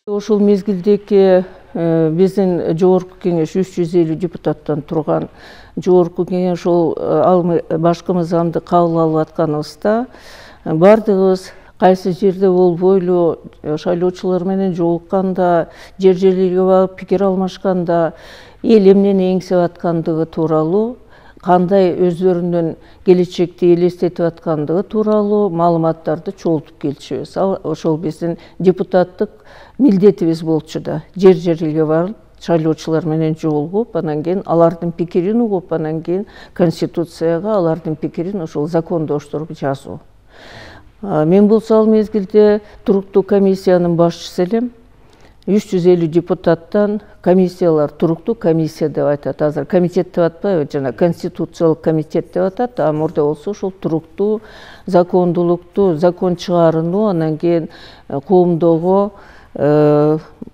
Ошол мезгилдеги биздин жогорку кеңеш 350 депутаттан турган жогорку кеңеш ал башкы мыйзамды кабыл алып атканыбызда бардыгыбыз кайсы жерде болбойлу шайлоочулар менен жолукканда, жер-жерлерге барып пикир алмашканда эл эмнени эңсеп аткандыгы тууралуу, кандай өздөрүнүн келечекти элестетип аткандыгы тууралуу маалыматтарды чогултуп келчүбүз. Ошол биздин депутаттык милдетибиз болчу да. Жер-жерлерге барып шайлоочулар менен жолугуп, анан кийин алардын пикирин угуп, анан кийин конституцияга алардын пикирин ошол закондоштуруп жазуу. Мен болсо ал мезгилде туруктуу комиссиянын башчысы элем. 350 депутаттан комиссиялар, туруктуу комиссия деп айтат. Азыр комитет деп атпайбы, жана конституциялык комитет деп атат. А мурда болсо ошол туруктуу, закондуулукту, закон чыгарууну, анан кийин коомдогу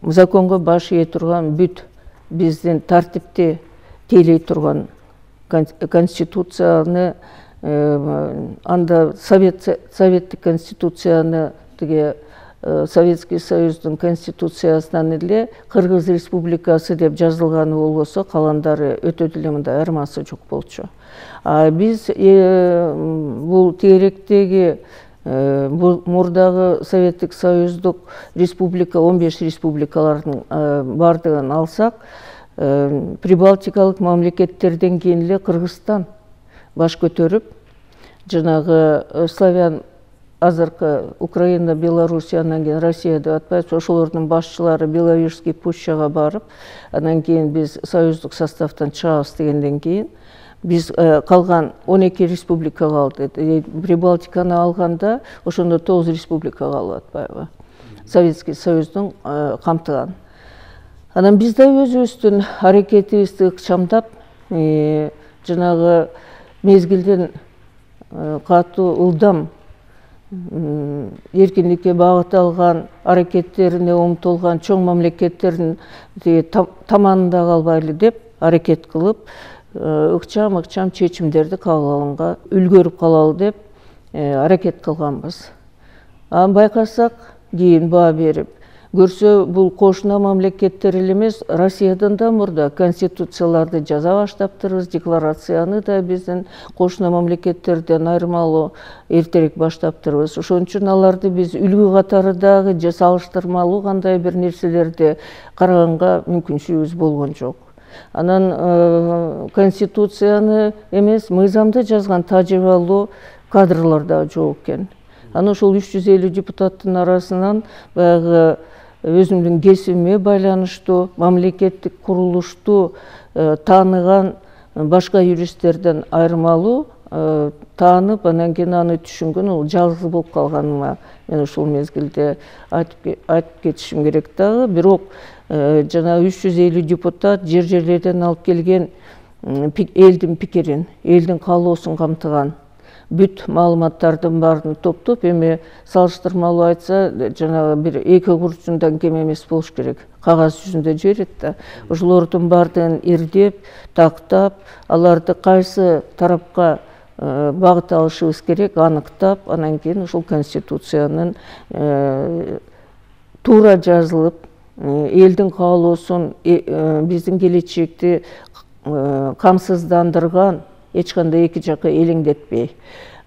законго баш ээ турган бүт биздин тартипти тейлей турган конституцияны, анда советтик конституцияны, тиги Советский Союздун конституциясынан эле Кыргыз Республикасы деп жазылганы болбосо, калгандары өтө деле мындай айырмасы жок болчу. Биз бул тегеректеги мурдагы Советтик Союздук республика, 15 республикалардын бардыгын алсак, прибалтикалык мамлекеттерден кийин эле Кыргызстан баш көтөрүп, жанагы славян азыркы Украина, Белоруссия, анан кийин Россия деп атпайбыз, ошолордун башчылары Беловежский пущага барып, анан кийин биз союздук составтан чыгабыз дегенден кийин биз калган 12 республика калды. Прибалтиканы алганда ошондо 9 республика калып атпайбы? Советский Союздун камтыган. Анан биз да өзүбүздүн аракетибизди ыкчамдап, жанагы мезгилден катуу ылдам эркиндикке багыт алган, аракеттерине умтулган чоң мамлекеттердин таманында калбайлы деп аракет кылып, ыкчам чечимдерди кабыл алганга үлгөрүп калалы деп аракет кылганбыз. Байкасак, кийин баа берип көрсө, бул кошуна мамлекеттер эле эмес, Россиядан да мурда конституцияларды жаза баштаптырбыз, декларацияны да биздин кошуна мамлекеттерден айырмалуу эртерээк баштаптырбыз. Ошон үчүн аларды биз үлгү катары дагы же салыштырмалуу кандай бир нерселерди караганга мүмкүнчүлүгүбүз болгон жок. Анан конституцияны эмес, мыйзамды жазган тажрыйбалуу кадрлар да жок экен. Анан ошол 350 депутаттын арасынан баягы өзүмдүн кесибиме байланыштуу, мамлекеттик курулушту тааныган башка юристтерден айырмалуу таанып, анан кийин аны түшүнгөн, ол жалгыз болуп калганыма мен ошол мезгилде айтып кетишим керек дагы. Бирок жана 350 депутат жер-жерлерден алып келген элдин пикирин, элдин каалоосун камтыган бүт маалыматтардын баарын топтоп, эми салыштырмалуу айтса, жанагы бир 2 курчундан кем эмес болуш керек. Кагаз жүзүндө жиберет да. Ошолордун баардыгын ирдеп, тактап, аларды кайсы тарапка багыт алышыбыз керек, аныктап, анан кийин ошол конституциянын туура жазылып, элдин каалоосун, биздин келечекти камсыздандырган, эч кандай эки жакка элеңдетпей.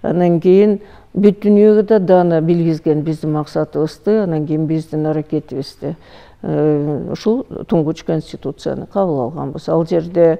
Анан кийин бүт дүйнөгө да даана билгизген биздин максатыбызды, анан кийин биздин аракетибизди. Ушул туңгуч конституцияны кабыл алганбыз. Ал жерде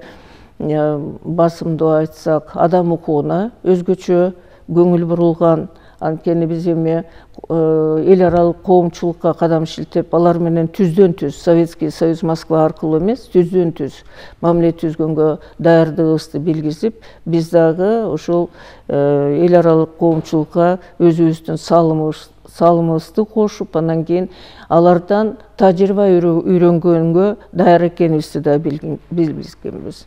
басымдуу айтсак, адам укугуна өзгөчө көңүл бурулган, анткени биз эми эл аралык коомчулукка кадам шилтеп, алар менен түздөн-түз Советский Союз Москва аркылуу эмес, түздөн-түз мамиле түзгөнгө даярдыгыбызды билгизип, биз дагы ошол эл аралык коомчулукка өзүбүздүн салымыбызды кошуп, анан кийин алардан тажрыйба үйрөнгөнгө даяр экенибизди да билгизгенбиз.